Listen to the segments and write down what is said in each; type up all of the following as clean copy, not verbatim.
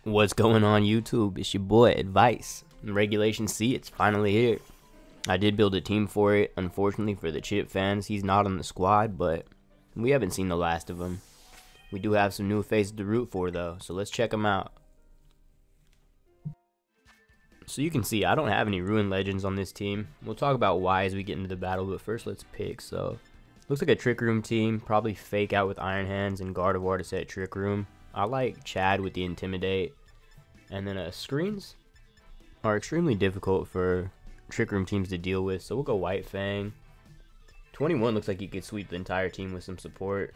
What's going on YouTube? It's your boy Advice. Regulation C, it's finally here. I did build a team for it. Unfortunately for the Chip fans, he's not on the squad, but we haven't seen the last of him. We do have some new faces to root for though, so let's check them out. So you can see I don't have any Ruin Legends on this team. We'll talk about why as we get into the battle, but first let's pick. So looks like a Trick Room team, probably fake out with Iron Hands and Gardevoir to set Trick Room. I like Chad with the Intimidate. And then screens are extremely difficult for Trick Room teams to deal with, so we'll go White Fang. 21 looks like he could sweep the entire team with some support.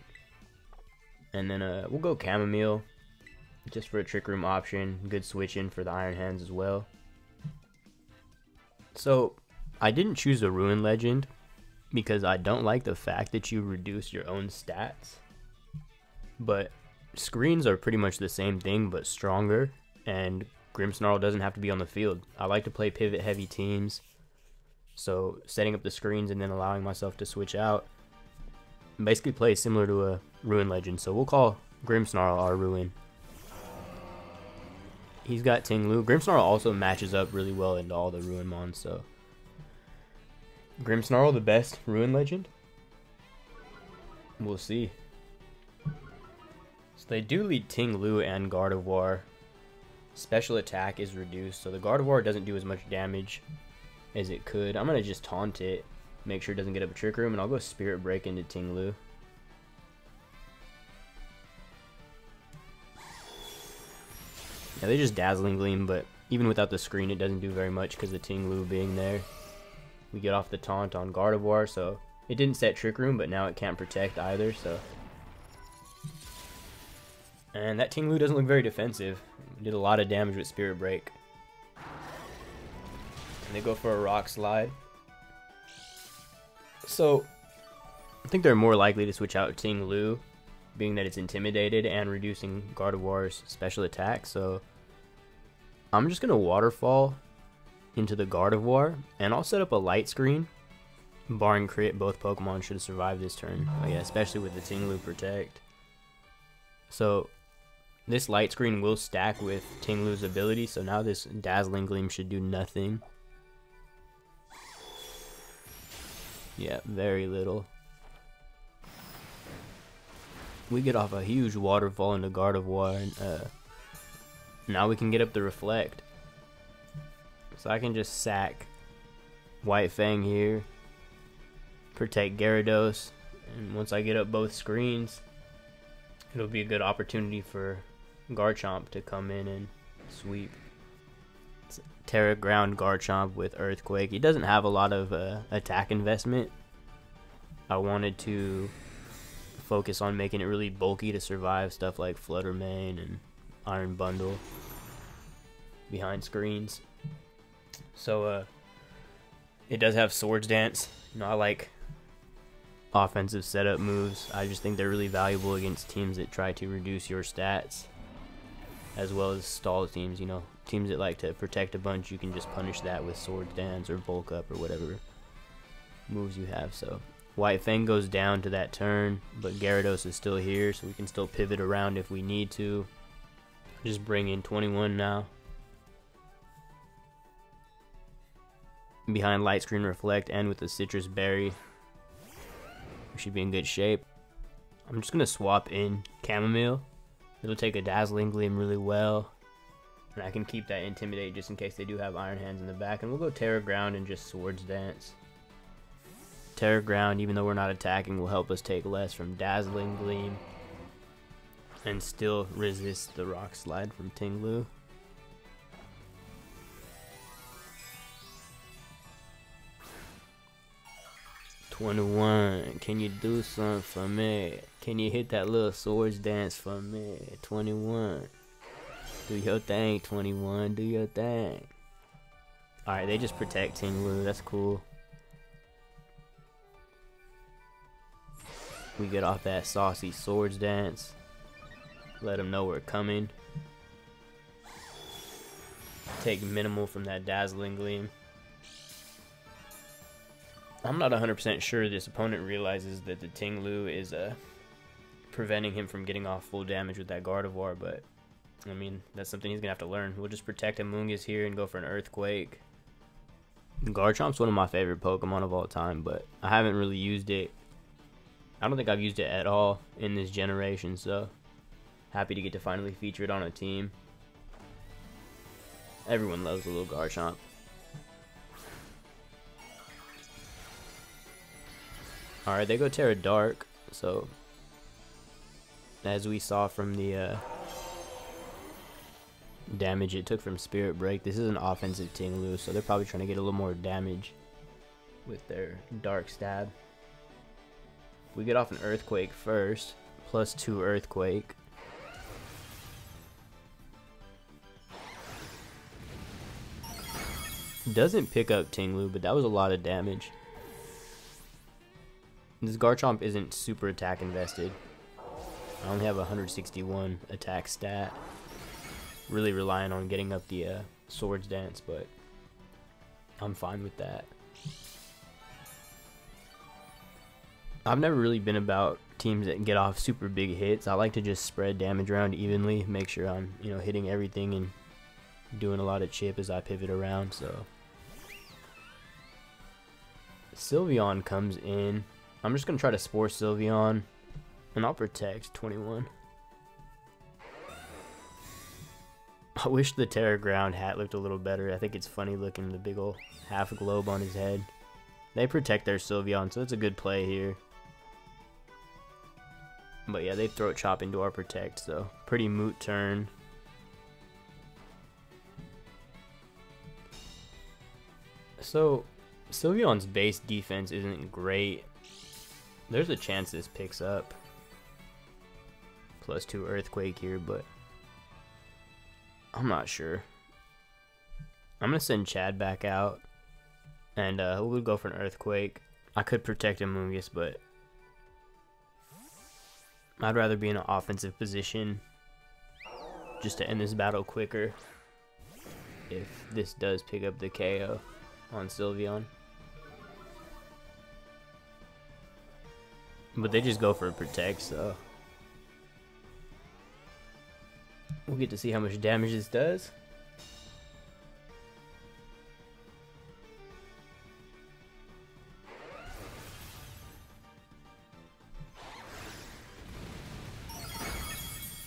And then we'll go Chamomile, just for a Trick Room option. Good switch in for the Iron Hands as well. So, I didn't choose a Ruin Legend because I don't like the fact that you reduce your own stats. But screens are pretty much the same thing, but stronger. And Grimmsnarl doesn't have to be on the field. I like to play pivot heavy teams, so setting up the screens and then allowing myself to switch out basically plays similar to a Ruin Legend. So we'll call Grimmsnarl our Ruin. He's got Ting-Lu. Grimmsnarl also matches up really well into all the Ruin mons, so Grimmsnarl the best Ruin Legend? We'll see. So they do lead Ting-Lu and Gardevoir. Special attack is reduced, so the Gardevoir doesn't do as much damage as it could. I'm going to just taunt it, make sure it doesn't get up a Trick Room, and I'll go Spirit Break into Ting-Lu. Yeah, they're just Dazzling Gleam, but even without the screen it doesn't do very much because of Ting-Lu being there. We get off the taunt on Gardevoir, so it didn't set Trick Room, but now it can't protect either, so. And that Ting-Lu doesn't look very defensive. Did a lot of damage with Spirit Break. And they go for a Rock Slide. So, I think they're more likely to switch out Ting-Lu, being that it's intimidated and reducing Gardevoir's special attack. So, I'm just going to Waterfall into the Gardevoir, and I'll set up a Light Screen. Barring crit, both Pokemon should survive this turn. Oh yeah, especially with the Ting-Lu Protect. So, this Light Screen will stack with Ting-Lu's ability, so now this Dazzling Gleam should do nothing. Yeah, very little. We get off a huge Waterfall into Gardevoir, and now we can get up the Reflect. So I can just sack White Fang here, protect Gyarados, and once I get up both screens, it'll be a good opportunity for Garchomp to come in and sweep. It's Terra Ground Garchomp with Earthquake. He doesn't have a lot of attack investment. I wanted to focus on making it really bulky to survive stuff like Flutter Mane and Iron Bundle behind screens. So it does have Swords Dance. You know, I like offensive setup moves. I just think they're really valuable against teams that try to reduce your stats, as well as stall teams. You know, teams that like to protect a bunch, you can just punish that with Swords Dance or Bulk Up or whatever moves you have. So White Fang goes down to that turn, but Gyarados is still here, so we can still pivot around if we need to. Just bring in 21 now. Behind Light Screen Reflect and with the Citrus Berry, we should be in good shape. I'm just going to swap in Chamomile. It'll take a Dazzling Gleam really well, and I can keep that Intimidate just in case they do have Iron Hands in the back. And we'll go Terra Ground and just Swords Dance. Terra Ground, even though we're not attacking, will help us take less from Dazzling Gleam and still resist the Rock Slide from Ting-Lu. "21, can you do something for me? Can you hit that little Swords Dance for me? 21. Do your thing, 21. Do your thing." Alright, they just protect Ting-Lu. That's cool. We get off that saucy Swords Dance. Let them know we're coming. Take minimal from that Dazzling Gleam. I'm not 100% sure this opponent realizes that the Ting-Lu is preventing him from getting off full damage with that Gardevoir, but I mean, that's something he's going to have to learn. We'll just protect Amoonguss here and go for an Earthquake. Garchomp's one of my favorite Pokemon of all time, but I haven't really used it. I don't think I've used it at all in this generation, so happy to get to finally feature it on a team. Everyone loves a little Garchomp. Alright, they go Terra Dark, so as we saw from the damage it took from Spirit Break, this is an offensive Ting-Lu, so they're probably trying to get a little more damage with their Dark Stab. We get off an Earthquake first, +2 Earthquake. Doesn't pick up Ting-Lu, but that was a lot of damage. This Garchomp isn't super attack invested. I only have 161 attack stat. Really relying on getting up the Swords Dance, but I'm fine with that. I've never really been about teams that get off super big hits. I like to just spread damage around evenly, make sure I'm, you know, hitting everything and doing a lot of chip as I pivot around. So Sylveon comes in. I'm just gonna try to Spore Sylveon, and I'll protect 21. I wish the Terra Ground hat looked a little better. I think it's funny looking, the big ol' half globe on his head. They protect their Sylveon, so that's a good play here. But yeah, they Throat Chop into our protect, so pretty moot turn. So Sylveon's base defense isn't great. There's a chance this picks up. +2 Earthquake here, but I'm not sure. I'm gonna send Chad back out, and we'll go for an Earthquake. I could protect Amoonguss, but I'd rather be in an offensive position just to end this battle quicker if this does pick up the KO on Sylveon. But they just go for a protect, so we'll get to see how much damage this does.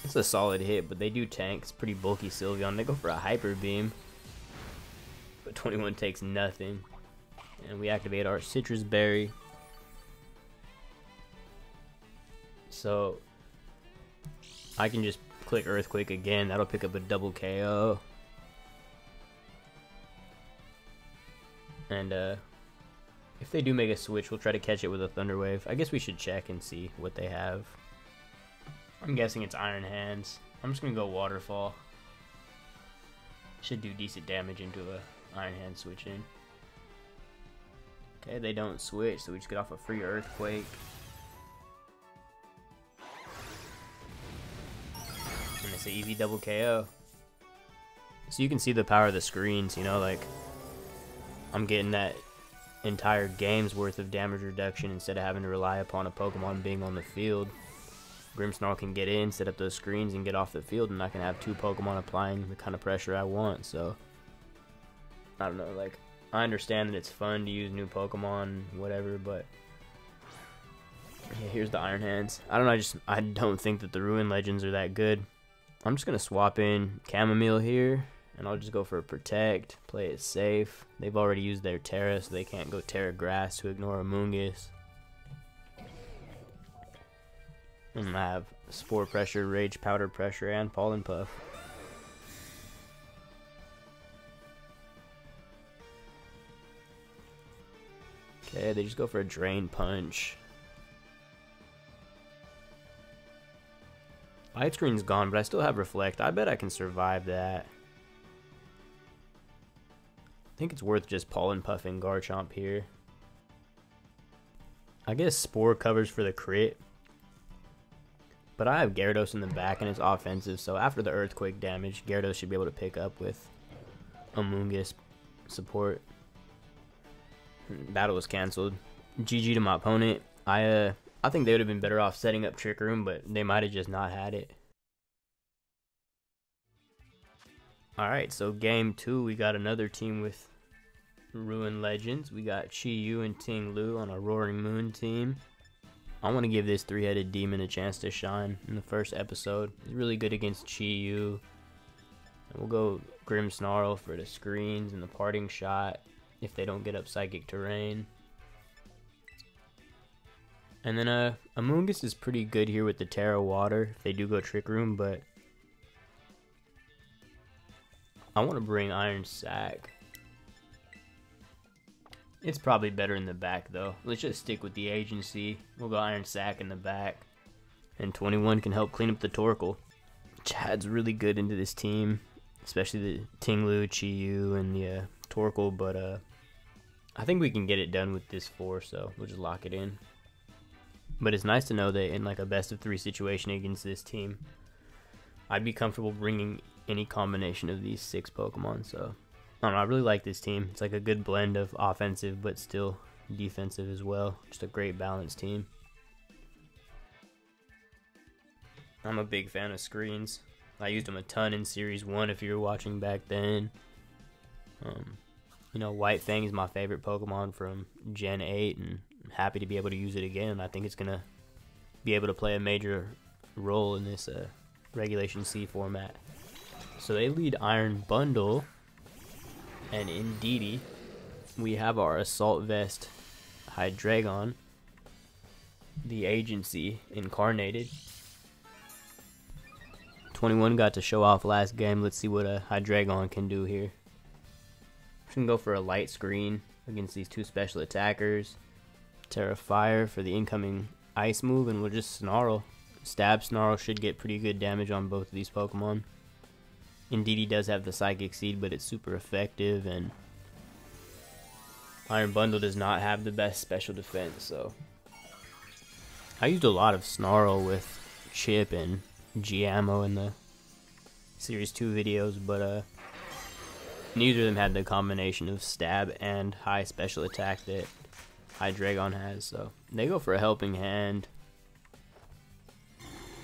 It's a solid hit, but they do tank. It's pretty bulky Sylveon. They go for a Hyper Beam, but 21 takes nothing. And we activate our Citrus Berry. So I can just click Earthquake again. That'll pick up a double KO. And if they do make a switch, we'll try to catch it with a Thunder Wave. I guess we should check and see what they have. I'm guessing it's Iron Hands. I'm just gonna go Waterfall. Should do decent damage into a Iron Hand switch in. Okay, they don't switch, so we just get off a free Earthquake. And it's an easy double KO. So you can see the power of the screens, you know, like I'm getting that entire game's worth of damage reduction instead of having to rely upon a Pokemon being on the field. Grimmsnarl can get in, set up those screens, and get off the field, and I can have 2 Pokemon applying the kind of pressure I want. So I don't know, like I understand that it's fun to use new Pokemon, whatever, but yeah, here's the Iron Hands. I don't know, I don't think that the Ruin Legends are that good. I'm just gonna swap in Chamomile here, and I'll just go for a Protect, play it safe. They've already used their Terra, so they can't go Terra Grass to ignore Amoonguss. And I have Spore Pressure, Rage Powder Pressure, and Pollen Puff. Okay, they just go for a Drain Punch. Light Screen's gone, but I still have Reflect. I bet I can survive that. I think it's worth just Pollen Puffing Garchomp here. I guess Spore covers for the crit. But I have Gyarados in the back and it's offensive, so after the Earthquake damage, Gyarados should be able to pick up with Amoonguss support. Battle was cancelled. GG to my opponent. I think they would have been better off setting up Trick Room, but they might have just not had it. Alright, so game 2, we got another team with Ruin Legends. We got Chi-Yu and Ting-Lu on a Roaring Moon team. I want to give this three-headed demon a chance to shine in the first episode. He's really good against Chi-Yu. And we'll go Grimmsnarl for the screens and the parting shot if they don't get up Psychic Terrain. And then Amoonguss is pretty good here with the Terra Water if they do go Trick Room, but I want to bring Iron Sac. It's probably better in the back though. Let's just stick with the agency. We'll go Iron Sac in the back. And 21 can help clean up the Torkoal. Chad's really good into this team, especially the Ting-Lu, Chi-Yu, and the Torkoal, but I think we can get it done with this 4, so we'll just lock it in. But it's nice to know that in like a best of 3 situation against this team, I'd be comfortable bringing any combination of these 6 Pokemon. So I don't know, I really like this team. It's like a good blend of offensive but still defensive as well. Just a great balanced team. I'm a big fan of screens. I used them a ton in Series 1 if you were watching back then. You know, White Fang is my favorite Pokemon from Gen 8, and I'm happy to be able to use it again. I think it's going to be able to play a major role in this Regulation C format. So they lead Iron Bundle, and Indeedee, we have our Assault Vest Hydreigon, the Agency Incarnated. 21 got to show off last game. Let's see what a Hydreigon can do here. We can go for a light screen against these 2 special attackers. Terra Fire for the incoming Ice move, and we'll just Snarl. Stab Snarl should get pretty good damage on both of these Pokemon. Indeedee does have the Psychic Seed, but it's super effective, and Iron Bundle does not have the best special defense, so I used a lot of Snarl with Chip and G-Ammo in the Series 2 videos, but neither of them had the combination of stab and high special attack that Hydreigon has, so they go for a Helping Hand.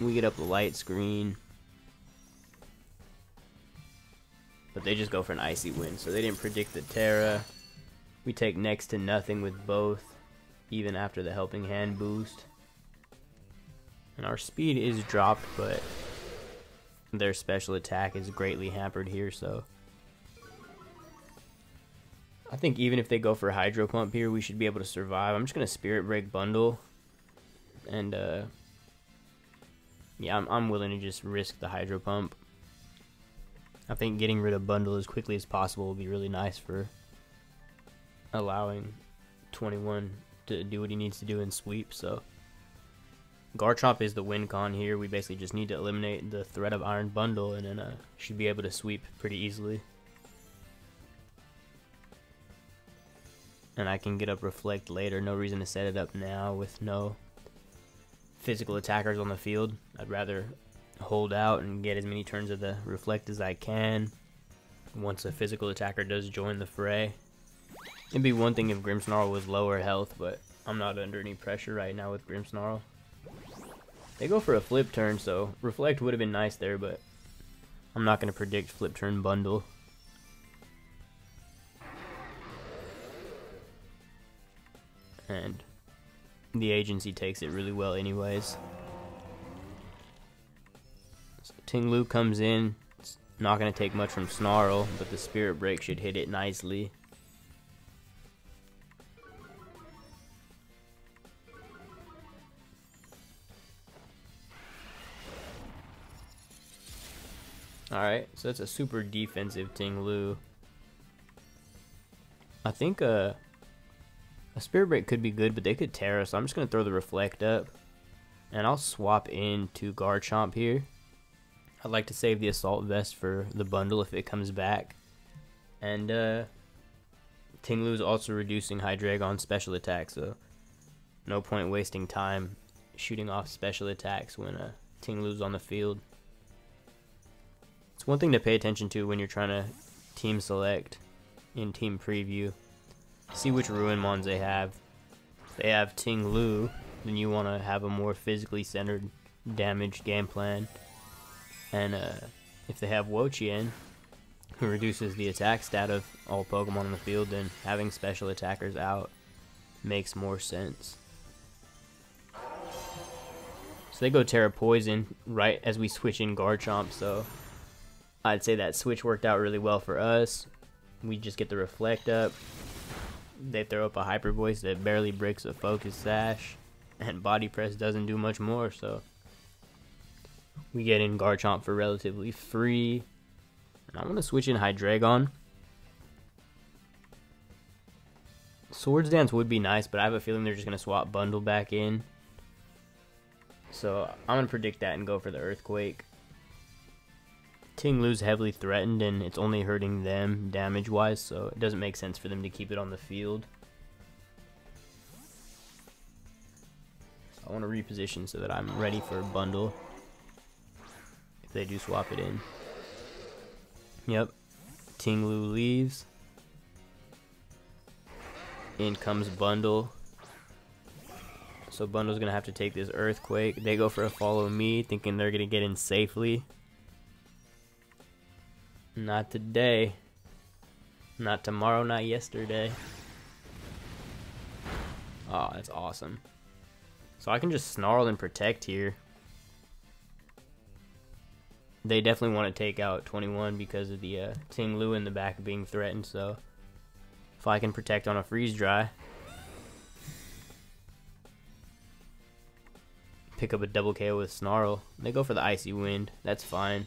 We get up the light screen, but they just go for an Icy Wind, so they didn't predict the Terra. We take next to nothing with both, even after the Helping Hand boost. And our speed is dropped, but their special attack is greatly hampered here, so I think even if they go for Hydro Pump here, we should be able to survive. I'm just going to Spirit Break Bundle, and yeah, I'm willing to just risk the Hydro Pump. I think getting rid of Bundle as quickly as possible will be really nice for allowing 21 to do what he needs to do in sweep. So Garchomp is the win con here. We basically just need to eliminate the threat of Iron Bundle, and then should be able to sweep pretty easily. And I can get up Reflect later. No reason to set it up now with no physical attackers on the field. I'd rather hold out and get as many turns of the Reflect as I can once a physical attacker does join the fray. It'd be one thing if Grimmsnarl was lower health, but I'm not under any pressure right now with Grimmsnarl. They go for a flip turn, so Reflect would have been nice there, but I'm not going to predict flip turn Bundle. And the Agency takes it really well anyways. So Ting-Lu comes in. It's not going to take much from Snarl, but the Spirit Break should hit it nicely. Alright, so that's a super defensive Ting-Lu. I think a Spirit Break could be good, but they could Terra, so I'm just going to throw the Reflect up. And I'll swap into Garchomp here. I'd like to save the Assault Vest for the Bundle if it comes back. And Ting-Lu is also reducing Hydreigon's special attack, so no point wasting time shooting off special attacks when Ting-Lu's on the field. It's one thing to pay attention to when you're trying to team select in team preview. See which Ruinmons they have. If they have Ting-Lu, then you want to have a more physically centered damage game plan. And if they have Wo-Chien, reduces the attack stat of all Pokemon on the field, then having special attackers out makes more sense. So they go Terra Poison right as we switch in Garchomp, so I'd say that switch worked out really well for us. We just get the Reflect up. They throw up a Hyper Voice that barely breaks a Focus Sash, and Body Press doesn't do much more, so we get in Garchomp for relatively free. And I want to switch in Hydreigon. Swords Dance would be nice, but I have a feeling they're just going to swap Bundle back in. So I'm going to predict that and go for the Earthquake. Ting-Lu's heavily threatened, and it's only hurting them damage-wise, so it doesn't make sense for them to keep it on the field. So I want to reposition so that I'm ready for a Bundle if they do swap it in. Yep, Ting-Lu leaves. In comes Bundle. So Bundle's going to have to take this Earthquake. They go for a Follow Me, thinking they're going to get in safely. Not today. Not tomorrow, not yesterday. Oh, that's awesome. So I can just Snarl and Protect here. They definitely want to take out 21 because of the Ting-Lu in the back being threatened, so if I can Protect on a Freeze Dry, pick up a double KO with Snarl. They go for the Icy Wind. That's fine.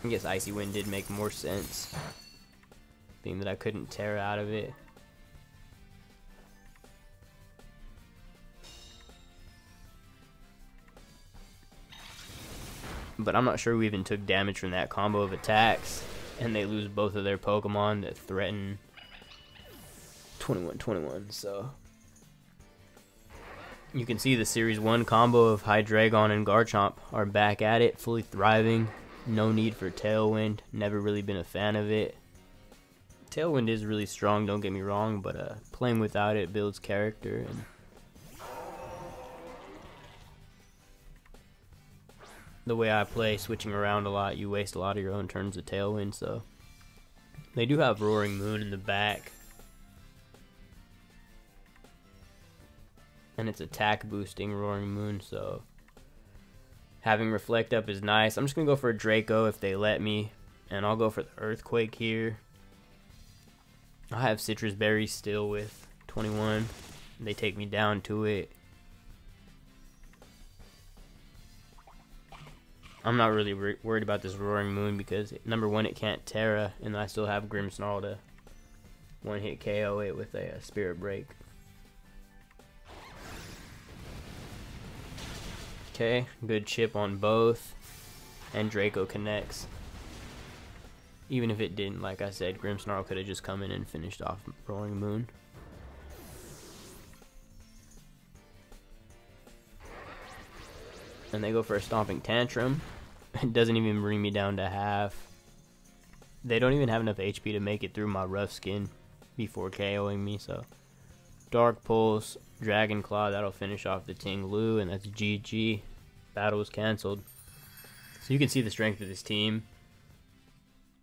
I guess Icy Wind did make more sense, being that I couldn't tear out of it. But I'm not sure we even took damage from that combo of attacks, and they lose both of their Pokemon that threaten 21-21, so you can see the Series 1 combo of Hydreigon and Garchomp are back at it, fully thriving. No need for Tailwind, never really been a fan of it. Tailwind is really strong, don't get me wrong, but playing without it builds character. And the way I play, switching around a lot, you waste a lot of your own turns of Tailwind, so they do have Roaring Moon in the back. And it's attack boosting Roaring Moon, so having Reflect up is nice. I'm just going to go for a Draco if they let me, and I'll go for the Earthquake here. I have Citrus Berry still with 21. They take me down to it. I'm not really worried about this Roaring Moon because, number one, it can't Terra, and I still have Grimmsnarl to one-hit KO it with a Spirit Break. Okay, good chip on both, and Draco connects. Even if it didn't, like I said, Grimmsnarl could have just come in and finished off Roaring Moon. And they go for a Stomping Tantrum. It doesn't even bring me down to half. They don't even have enough HP to make it through my Rough Skin before KOing me, so Dark Pulse, Dragon Claw, that'll finish off the Ting-Lu, and that's GG. Battle was cancelled. So you can see the strength of this team.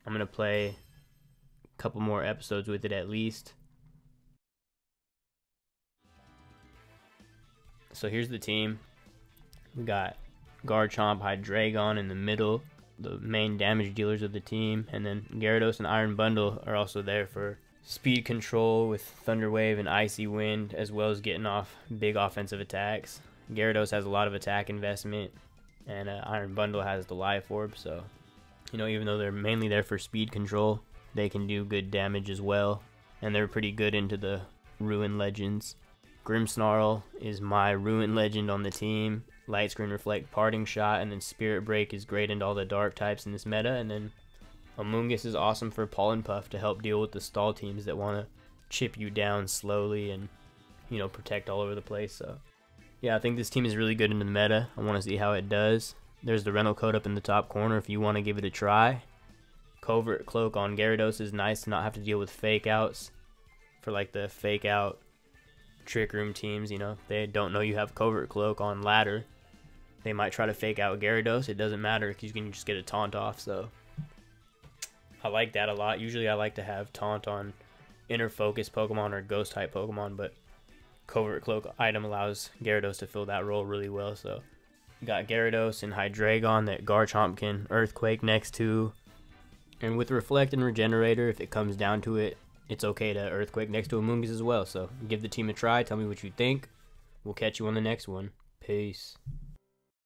I'm going to play a couple more episodes with it at least. So here's the team. We got Garchomp, Hydreigon in the middle, the main damage dealers of the team, and then Gyarados and Iron Bundle are also there for speed control with Thunder Wave and Icy Wind, as well as getting off big offensive attacks. Gyarados has a lot of attack investment, and Iron Bundle has the Life Orb, so you know, even though they're mainly there for speed control, they can do good damage as well, and they're pretty good into the Ruin Legends. Grimmsnarl is my Ruin Legend on the team. Light Screen Reflect, Parting Shot, and then Spirit Break is great into all the dark types in this meta, and then Amoonguss is awesome for Pollen Puff to help deal with the stall teams that want to chip you down slowly and, you know, protect all over the place. So yeah, I think this team is really good in the meta. I want to see how it does. There's the rental code up in the top corner if you want to give it a try. Covert Cloak on Gyarados is nice to not have to deal with fake outs for like the fake out Trick Room teams, you know. They don't know you have Covert Cloak on ladder. They might try to fake out Gyarados. It doesn't matter because you can just get a taunt off. So I like that a lot. Usually I like to have taunt on inner focus Pokemon or ghost type Pokemon, but Covert Cloak item allows Gyarados to fill that role really well. So got Gyarados and Hydreigon that Garchomp can Earthquake next to. And with Reflect and Regenerator, if it comes down to it, it's okay to Earthquake next to Amoonguss as well. So give the team a try. Tell me what you think. We'll catch you on the next one. Peace.